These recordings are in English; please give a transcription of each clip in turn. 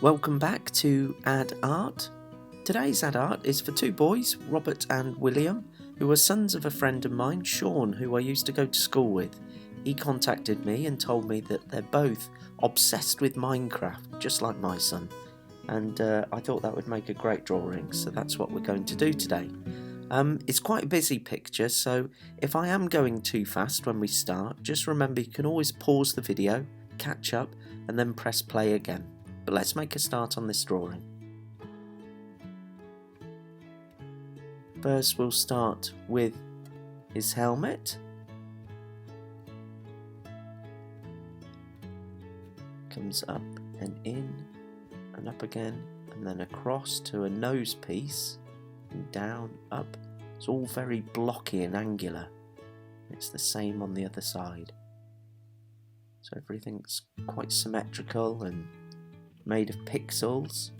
Welcome back to Add Art. Today's Add Art is for two boys, Robert and William, who are sons of a friend of mine, Sean, who I used to go to school with. He contacted me and told me that they're both obsessed with Minecraft, just like my son. And I thought that would make a great drawing, so that's what we're going to do today. It's quite a busy picture, so if I am going too fast when we start, just remember you can always pause the video, catch up, and then press play again. But let's make a start on this drawing. First we'll start with his helmet. Comes up and in and up again, and then across to a nose piece and down, up. It's all very blocky and angular. It's the same on the other side. So everything's quite symmetrical and made of pixels.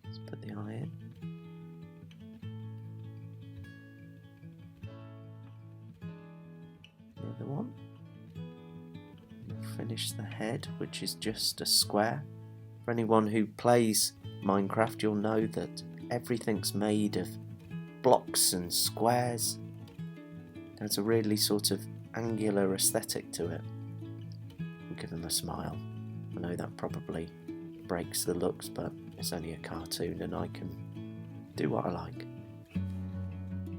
Let's put the eye in. The other one. We'll finish the head, which is just a square. For anyone who plays Minecraft, you'll know that everything's made of blocks and squares. There's a really sort of angular aesthetic to it. We'll give him a smile. I know that probably breaks the looks, but it's only a cartoon and I can do what I like.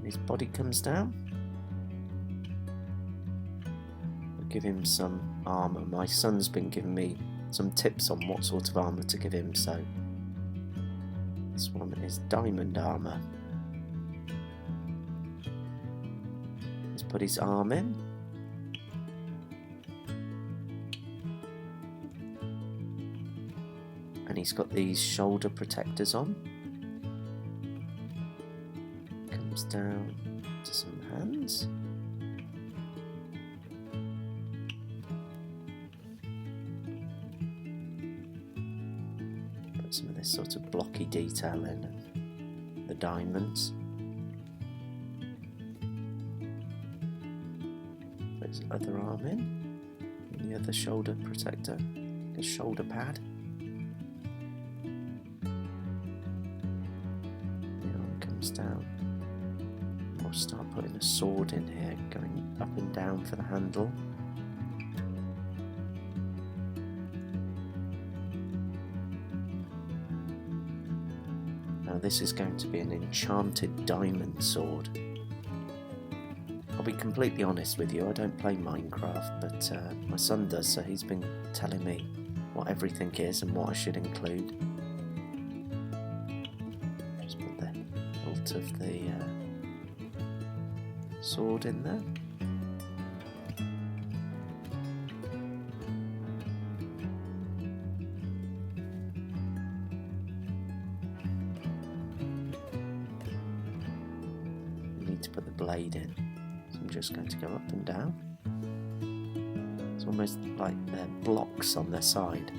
His body comes down. I'll give him some armour. My son's been giving me some tips on what sort of armour to give him, so this one is diamond armour. Let's put his arm in. And he's got these shoulder protectors on. Comes down to some hands. Put some of this sort of blocky detail in, and the diamonds. Put his other arm in, and the other shoulder protector, a shoulder pad. Down. We'll start putting a sword in here, going up and down for the handle. Now this is going to be an enchanted diamond sword. I'll be completely honest with you, I don't play Minecraft, but my son does, so he's been telling me what everything is and what I should include. Of the sword in there. You need to put the blade in, so I'm just going to go up and down. It's almost like they're blocks on their side.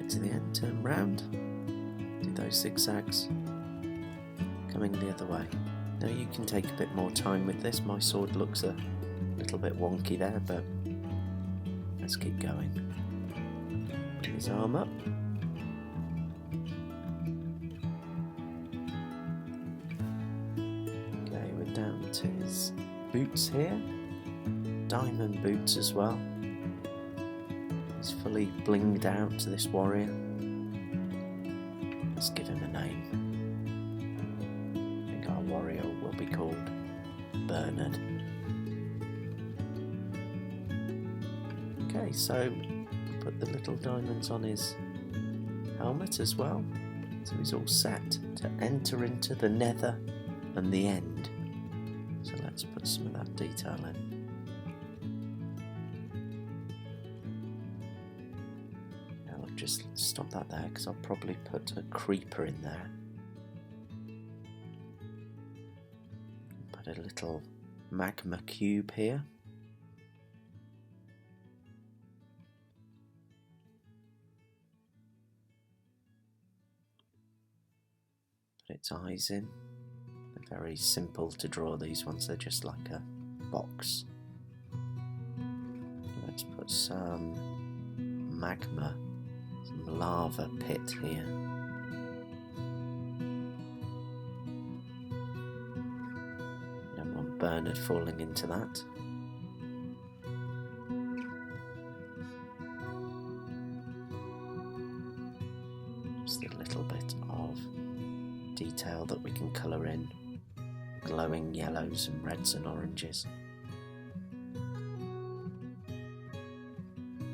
To the end, turn round, do those zigzags, coming the other way. Now you can take a bit more time with this. My sword looks a little bit wonky there, but let's keep going. Put his arm up. Okay, we're down to his boots here. Diamond boots as well. He's fully blinged out to this warrior. Let's give him a name. I think our warrior will be called Bernard. Okay, so put the little diamonds on his helmet as well. So he's all set to enter into the nether and the end. So let's put some of that detail in. Just stop that there because I'll probably put a creeper in there. Put a little magma cube here. Put its eyes in. Very simple to draw these ones, they're just like a box. Let's put some magma, some lava pit here. Don't want Bernard falling into that. Just a little bit of detail that we can colour in, glowing yellows and reds and oranges.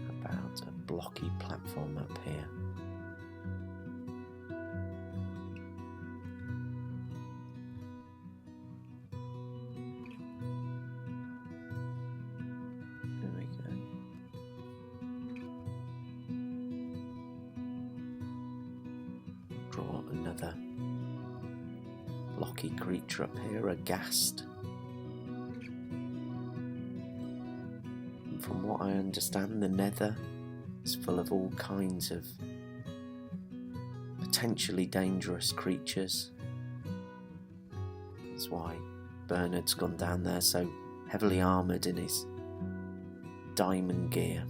About a blocky platform up here. There we go. Draw another blocky creature up here, a ghast. And from what I understand, the Nether is full of all kinds of potentially dangerous creatures. That's why Bernard's gone down there so heavily armoured in his diamond gear.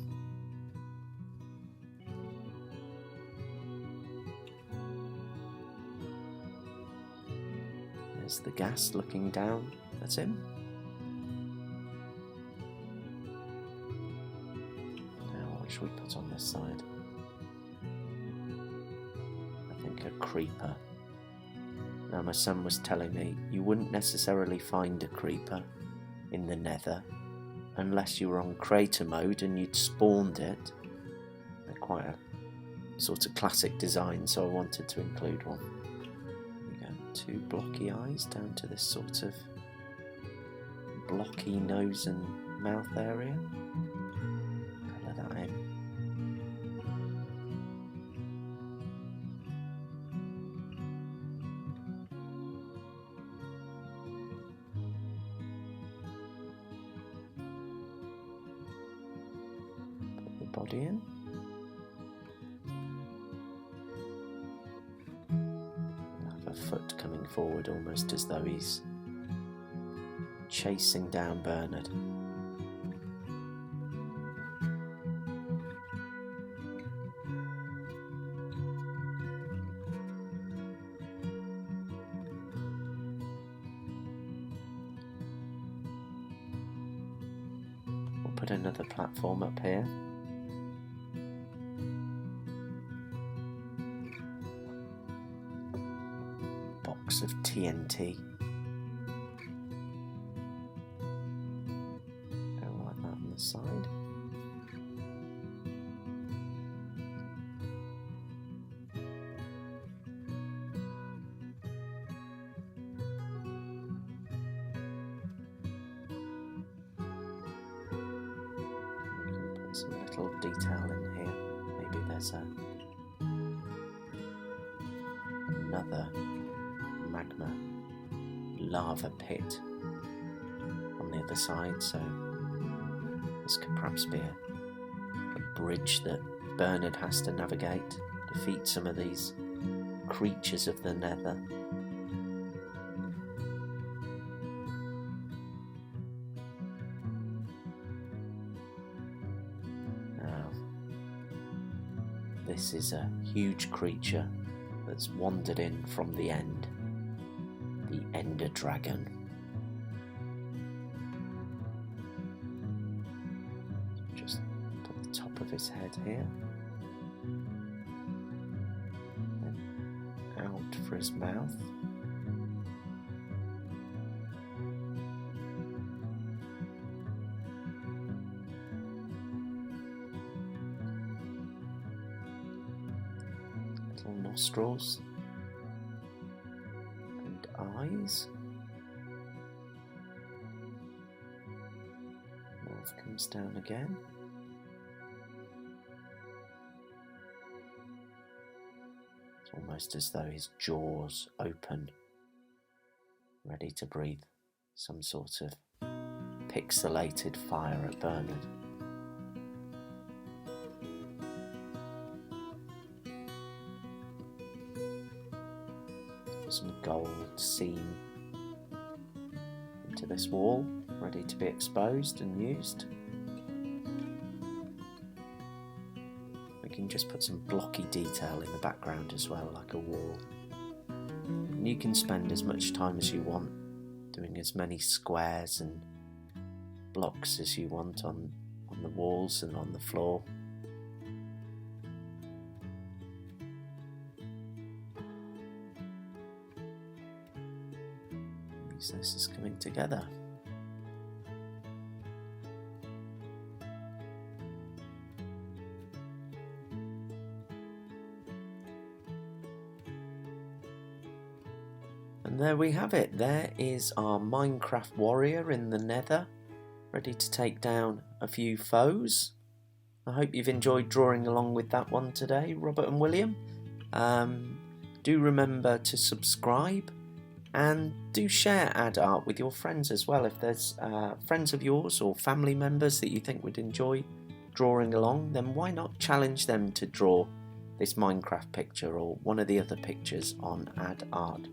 There's the ghast looking down. That's him. Now what should we put on this side? I think a creeper. Now my son was telling me you wouldn't necessarily find a creeper in the Nether unless you were on creator mode and you'd spawned it. They're quite a sort of classic design, so I wanted to include one. Two blocky eyes down to this sort of blocky nose and mouth area. Colour that in. Put the body in. Foot coming forward almost as though he's chasing down Bernard. We'll put another platform up here. Of TNT. Go like that on the side. We can put some little detail in here. Maybe there's another magma lava pit on the other side, so this could perhaps be a bridge that Bernard has to navigate, defeat some of these creatures of the Nether. Now, this is a huge creature that's wandered in from the end. The Ender Dragon. Just put the top of his head here. Then out for his mouth. Little nostrils. Eyes. Mouth comes down again. It's almost as though his jaws open, ready to breathe some sort of pixelated fire at Bernard. Some gold seam to this wall, ready to be exposed and used. We can just put some blocky detail in the background as well, like a wall. And you can spend as much time as you want doing as many squares and blocks as you want on the walls and on the floor. So this is coming together. And there we have it. There is our Minecraft warrior in the nether, ready to take down a few foes. I hope you've enjoyed drawing along with that one today, Robert and William. Do remember to subscribe and do share Add Art with your friends as well. If there's friends of yours or family members that you think would enjoy drawing along, then why not challenge them to draw this Minecraft picture or one of the other pictures on Add Art.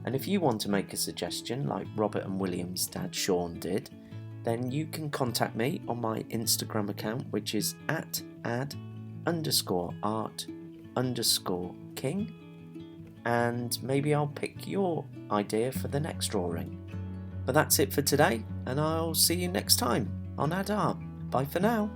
And if you want to make a suggestion like Robert and William's dad Sean did, then you can contact me on my Instagram account, which is @add_art_king, and maybe I'll pick your idea for the next drawing. But that's it for today, and I'll see you next time on Add Art. Bye for now.